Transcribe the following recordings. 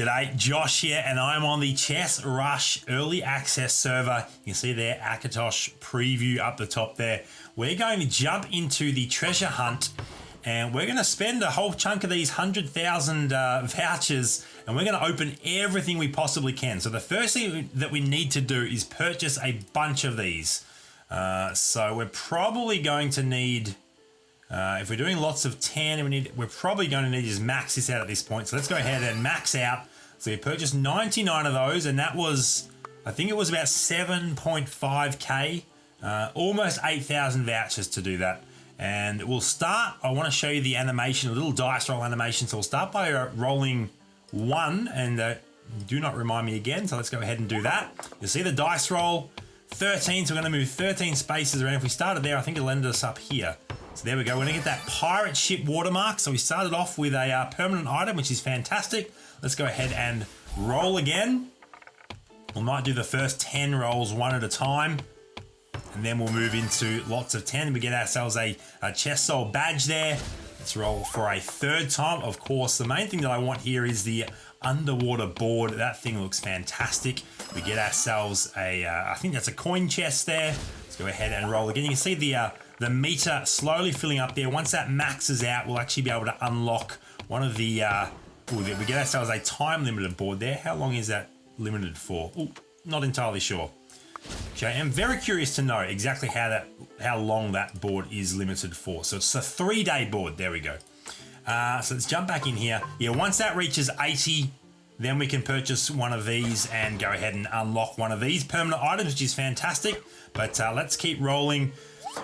G'day, Josh here, and I'm on the Chess Rush Early Access server. You can see there, Akatosh preview up the top there. We're going to jump into the treasure hunt, and we're going to spend a whole chunk of these 100,000 vouchers, and we're going to open everything we possibly can. So the first thing that we need to do is purchase a bunch of these. So we're probably going to need... if we're doing lots of 10, we're probably going to need to just max this out at this point. So let's go ahead and max out. So we purchased 99 of those, and that was, I think it was about 7.5k, almost 8,000 vouchers to do that. And we'll start, I want to show you the animation, a little dice roll animation. So we'll start by rolling 1, and do not remind me again. So let's go ahead and do that. You'll see the dice roll, 13, so we're going to move 13 spaces around. If we started there, I think it'll end us up here. So there we go, we're gonna get that pirate ship watermark. So we started off with a permanent item, which is fantastic. Let's go ahead and roll again. We might do the first 10 rolls one at a time, and then we'll move into lots of 10. We get ourselves a chest soul badge there. Let's roll for a third time. Of course, the main thing that I want here is the underwater board. That thing looks fantastic. We get ourselves a, I think that's a coin chest there. Let's go ahead and roll again. You can see the meter slowly filling up there. Once that maxes out, we'll actually be able to unlock one of the, we get ourselves a time limited board there. How long is that limited for? Ooh, not entirely sure. Okay, I'm very curious to know exactly how long that board is limited for. So it's a 3-day board, there we go. So let's jump back in here. Yeah, once that reaches 80, then we can purchase one of these and go ahead and unlock one of these permanent items, which is fantastic. But let's keep rolling.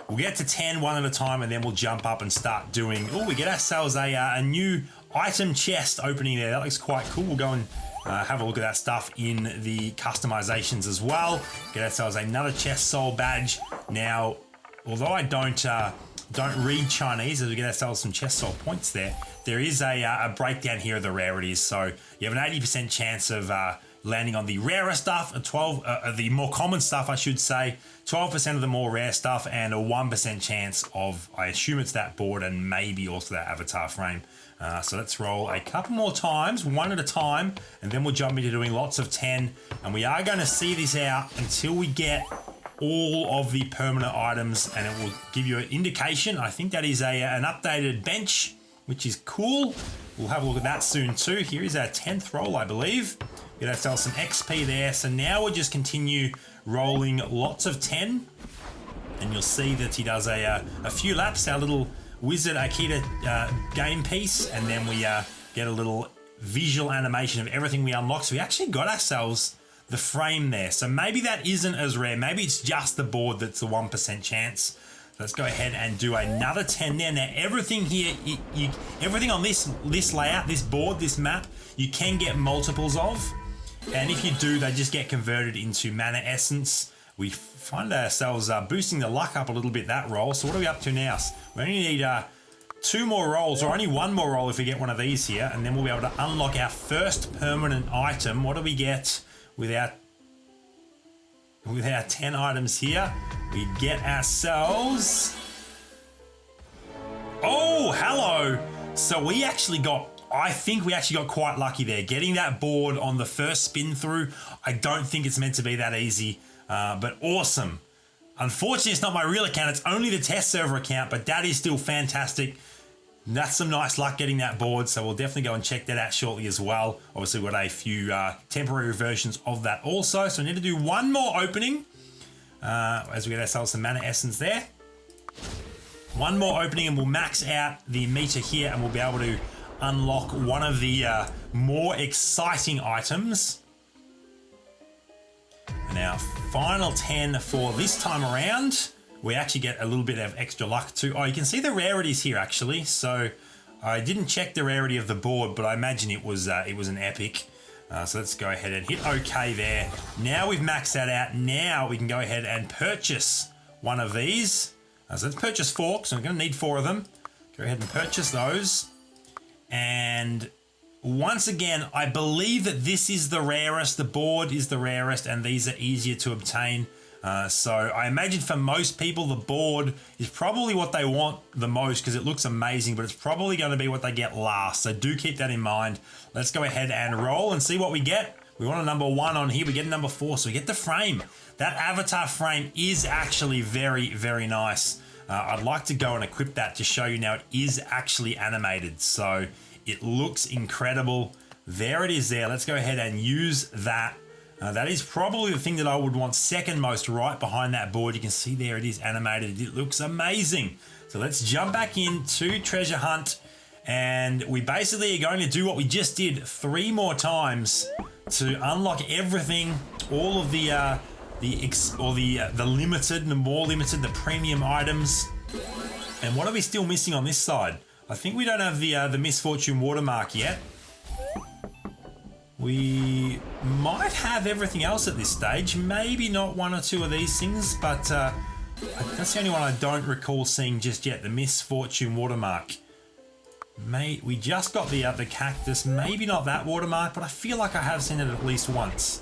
We'll get to 10 one at a time, and then we'll jump up and start doing... Oh, we get ourselves a new item chest opening there. That looks quite cool. We'll go and have a look at that stuff in the customizations as well. Get ourselves another chest soul badge. Now, although I don't read Chinese, as we get ourselves some chest soul points there is a breakdown here of the rarities. So you have an 80% chance of landing on the rarer stuff, the more common stuff, I should say, 12% of the more rare stuff, and a 1% chance of, I assume it's that board and maybe also that avatar frame. So let's roll a couple more times, one at a time, and then we'll jump into doing lots of 10. And we are going to see this out until we get all of the permanent items, and it will give you an indication. I think that is an updated bench, which is cool. We'll have a look at that soon too. Here is our 10th roll, I believe. Get ourselves some XP there. So now we'll just continue rolling lots of 10. And you'll see that he does a few laps, our little wizard Akita game piece. And then we get a little visual animation of everything we unlock. So we actually got ourselves the frame there. So maybe that isn't as rare. Maybe it's just the board that's the 1% chance. Let's go ahead and do another 10 there. Now everything here, everything on this layout, this board, this map, you can get multiples of. And if you do, they just get converted into mana essence. We find ourselves boosting the luck up a little bit that roll. So what are we up to now? We only need 2 more rolls, or only 1 more roll if we get one of these here, and then we'll be able to unlock our first permanent item. What do we get with our 10 items here? We get ourselves... Oh, hello! So we actually got... I think we actually got quite lucky there. Getting that board on the first spin through, I don't think it's meant to be that easy, but awesome. Unfortunately, it's not my real account. It's only the test server account, but that is still fantastic. That's some nice luck getting that board, so we'll definitely go and check that out shortly as well. Obviously, we've got a few temporary versions of that also, so we need to do one more opening as we get ourselves some mana essence there. One more opening and we'll max out the meter here, and we'll be able to unlock one of the more exciting items. And our final 10 for this time around, we actually get a little bit of extra luck too. Oh, you can see the rarities here actually. So I didn't check the rarity of the board, but I imagine it was an epic. So let's go ahead and hit OK there. Now we've maxed that out. Now we can go ahead and purchase one of these. So let's purchase 4, so I'm going to need 4 of them. Go ahead and purchase those. And once again, I believe that this is the rarest. The board is the rarest, and these are easier to obtain. So I imagine for most people, the board is probably what they want the most because it looks amazing, but it's probably going to be what they get last. So do keep that in mind. Let's go ahead and roll and see what we get. We want a number 1 on here. We get a number 4, so we get the frame. That avatar frame is actually very, very nice. I'd like to go and equip that to show you now it is actually animated. So it looks incredible. There it is there. Let's go ahead and use that. That is probably the thing that I would want second most right behind that board. You can see there it is animated. It looks amazing. So let's jump back into Treasure Hunt. And we basically are going to do what we just did 3 more times to unlock everything, all of the limited, the more limited, the premium items. And what are we still missing on this side? I think we don't have the Misfortune watermark yet. We might have everything else at this stage. Maybe not 1 or 2 of these things, but that's the only one I don't recall seeing just yet, the Misfortune watermark. We just got the cactus, maybe not that watermark, but I feel like I have seen it at least once.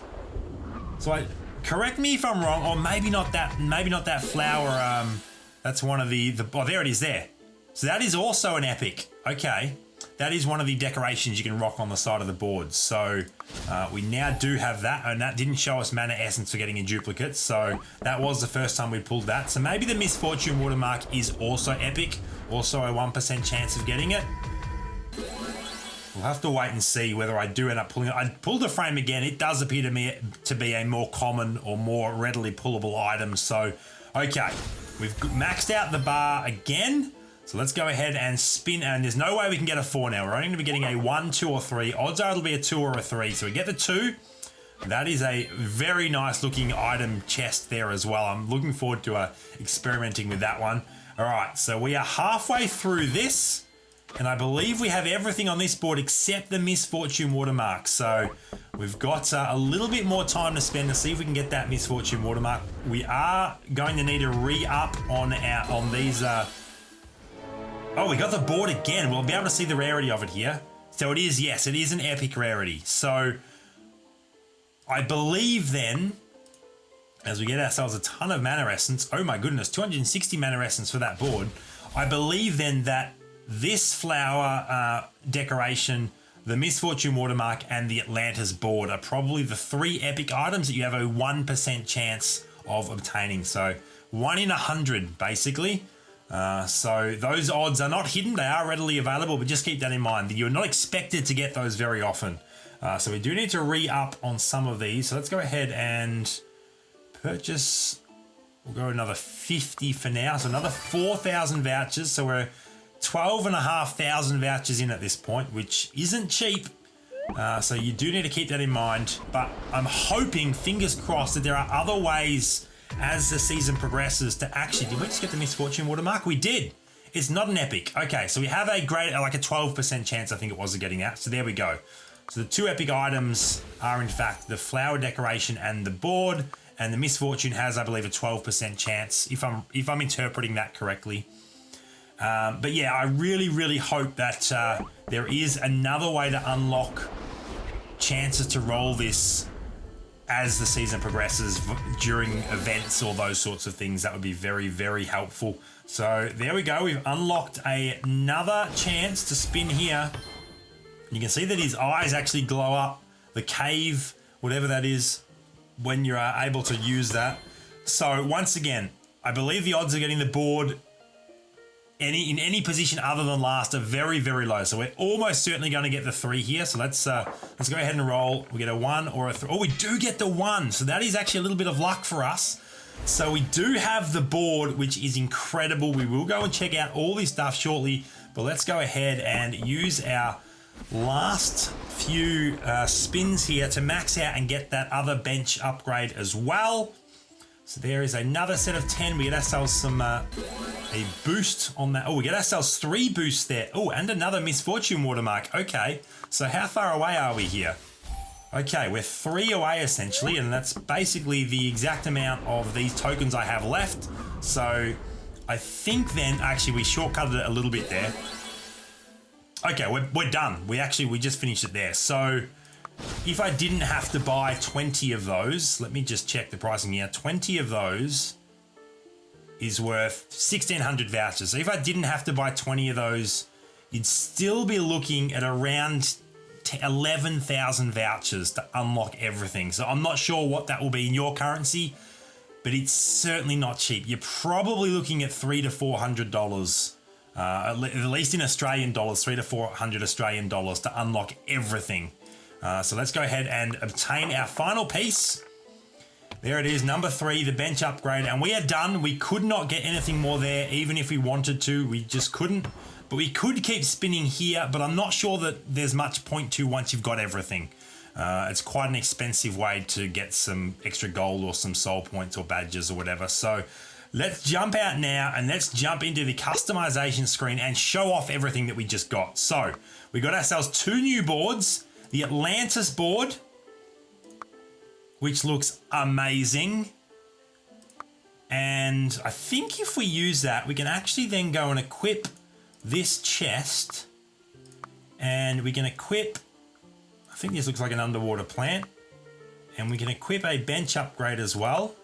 So correct me if I'm wrong, or maybe not that flower. That's one of the oh, there it is there. So that is also an epic. Okay. That is one of the decorations you can rock on the side of the board. So we now do have that, and that didn't show us mana essence for getting a duplicate. So that was the first time we pulled that. So maybe the Misfortune watermark is also epic, also a 1% chance of getting it. We'll have to wait and see whether I do end up pulling it. I pulled the frame again. It does appear to me to be a more common or more readily pullable item. So, okay, we've maxed out the bar again. So let's go ahead and spin, and there's no way we can get a 4 now. We're only going to be getting a 1, 2, or 3. Odds are it'll be a 2 or a 3. So we get the 2. That is a very nice looking item chest there as well. I'm looking forward to experimenting with that one. All right, so we are halfway through this, and I believe we have everything on this board except the Misfortune watermark. So we've got a little bit more time to spend to see if we can get that Misfortune watermark. We are going to need to re-up on these... Oh, we got the board again. We'll be able to see the rarity of it here. So it is, yes, it is an epic rarity. So I believe then, as we get ourselves a ton of mana essence, oh my goodness, 260 mana essence for that board. I believe then that this flower decoration, the Misfortune watermark, and the Atlantis board are probably the 3 epic items that you have a 1% chance of obtaining. So 1 in 100, basically. So those odds are not hidden, they are readily available, but just keep that in mind. You're not expected to get those very often. So we do need to re-up on some of these. So let's go ahead and purchase. We'll go another 50 for now. So another 4,000 vouchers. So we're 12,500 vouchers in at this point, which isn't cheap. So you do need to keep that in mind. But I'm hoping, fingers crossed, that there are other ways as the season progresses to actually... Did we just get the Misfortune watermark? We did. It's not an epic. Okay, so we have a great, like a 12% chance, I think it was, of getting that. So there we go. So the 2 epic items are, in fact, the flower decoration and the board. And the Misfortune has, I believe, a 12% chance, if I'm interpreting that correctly. But yeah, I really, really hope that there is another way to unlock chances to roll this as the season progresses during events or those sorts of things. That would be very, very helpful. So there we go. We've unlocked another chance to spin here. You can see that his eyes actually glow up. The cave, whatever that is, when you're able to use that. So once again, I believe the odds of getting the board in any position other than last are very, very low. So we're almost certainly going to get the 3 here. So let's go ahead and roll. We get a 1 or a 3. Oh, we do get the 1. So that is actually a little bit of luck for us. So we do have the board, which is incredible. We will go and check out all this stuff shortly. But let's go ahead and use our last few spins here to max out and get that other bench upgrade as well. So there is another set of 10. We get ourselves some a boost on that. Oh, we get ourselves 3 boosts there. Oh, and another Misfortune watermark. Okay, so how far away are we here? Okay, we're 3 away essentially, and that's basically the exact amount of these tokens I have left. So I think then, actually we shortcutted it a little bit there. Okay, we're done. We just finished it there. So if I didn't have to buy 20 of those, let me just check the pricing here. 20 of those is worth 1,600 vouchers. So if I didn't have to buy 20 of those, you'd still be looking at around 11,000 vouchers to unlock everything. So I'm not sure what that will be in your currency, but it's certainly not cheap. You're probably looking at $300 to $400, at least in Australian dollars, $300 to $400 Australian dollars to unlock everything. So let's go ahead and obtain our final piece. There it is, number 3, the bench upgrade, and we are done. We could not get anything more there, even if we wanted to. We just couldn't. But we could keep spinning here, but I'm not sure that there's much point to once you've got everything. It's quite an expensive way to get some extra gold or some soul points or badges or whatever. So let's jump out now and let's jump into the customization screen and show off everything that we just got. So we got ourselves 2 new boards. The Atlantis board, which looks amazing. And I think if we use that, we can actually then go and equip this chest. And we can equip, I think this looks like an underwater plant. And we can equip a bench upgrade as well.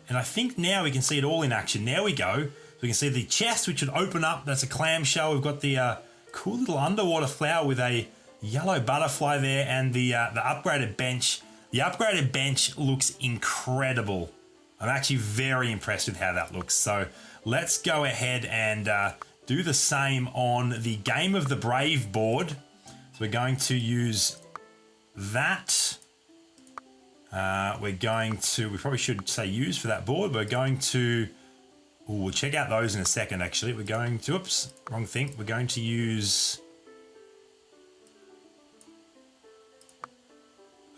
And I think now we can see it all in action. There we go. So we can see the chest, which should open up. That's a clamshell. We've got the cool little underwater flower with a yellow butterfly there, and the upgraded bench. The upgraded bench looks incredible. I'm actually very impressed with how that looks. So let's go ahead and do the same on the Game of the Brave board. So we're going to use that. We probably should say use for that board. We're going to, we'll check out those in a second actually. We're going to, oops, wrong thing. We're going to use,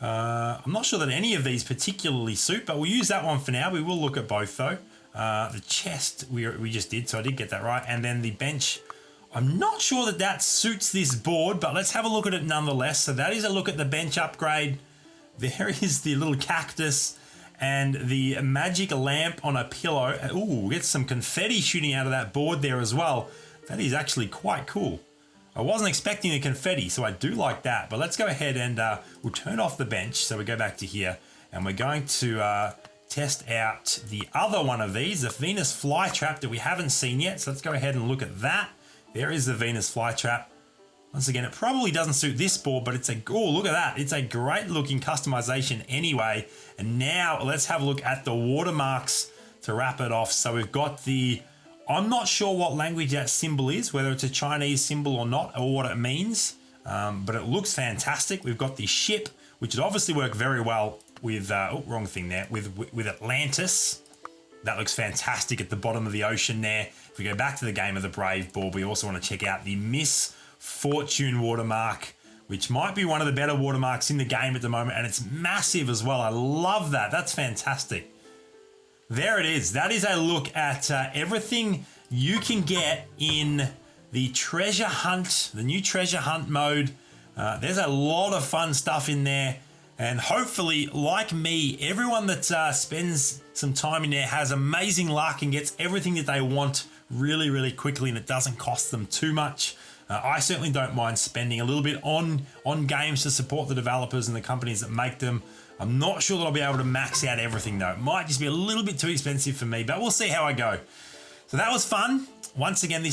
I'm not sure that any of these particularly suit, but we'll use that one for now. We will look at both though. The chest we just did, so I did get that right. And then the bench, I'm not sure that suits this board, but let's have a look at it nonetheless. So that is a look at the bench upgrade. There is the little cactus and the magic lamp on a pillow. Ooh, get some confetti shooting out of that board there as well. That is actually quite cool. I wasn't expecting the confetti, so I do like that. But let's go ahead and we'll turn off the bench. So we go back to here and we're going to test out the other one of these, the Venus flytrap that we haven't seen yet. So let's go ahead and look at that. There is the Venus flytrap. Once again, it probably doesn't suit this board, but it's oh, look at that. It's a great looking customization anyway. And now let's have a look at the watermarks to wrap it off. So we've got the, I'm not sure what language that symbol is, whether it's a Chinese symbol or not, or what it means, but it looks fantastic. We've got the ship, which would obviously work very well with, oh, wrong thing there, with Atlantis. That looks fantastic at the bottom of the ocean there. If we go back to the Game of the Brave board, we also want to check out the Miss Fortune watermark, which might be one of the better watermarks in the game at the moment, and it's massive as well. I love that. That's fantastic. There it is. That is a look at everything you can get in the treasure hunt, the new treasure hunt mode. There's a lot of fun stuff in there. And hopefully, like me, everyone that spends some time in there has amazing luck and gets everything that they want really, really quickly, and it doesn't cost them too much. I certainly don't mind spending a little bit on games to support the developers and the companies that make them. I'm not sure that I'll be able to max out everything though. It might just be a little bit too expensive for me, but we'll see how I go. So that was fun. Once again,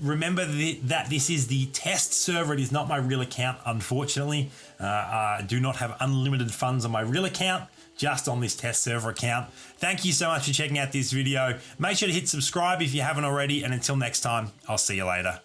remember that this is the test server. It is not my real account, unfortunately. I do not have unlimited funds on my real account, just on this test server account. Thank you so much for checking out this video. Make sure to hit subscribe if you haven't already, and until next time, I'll see you later.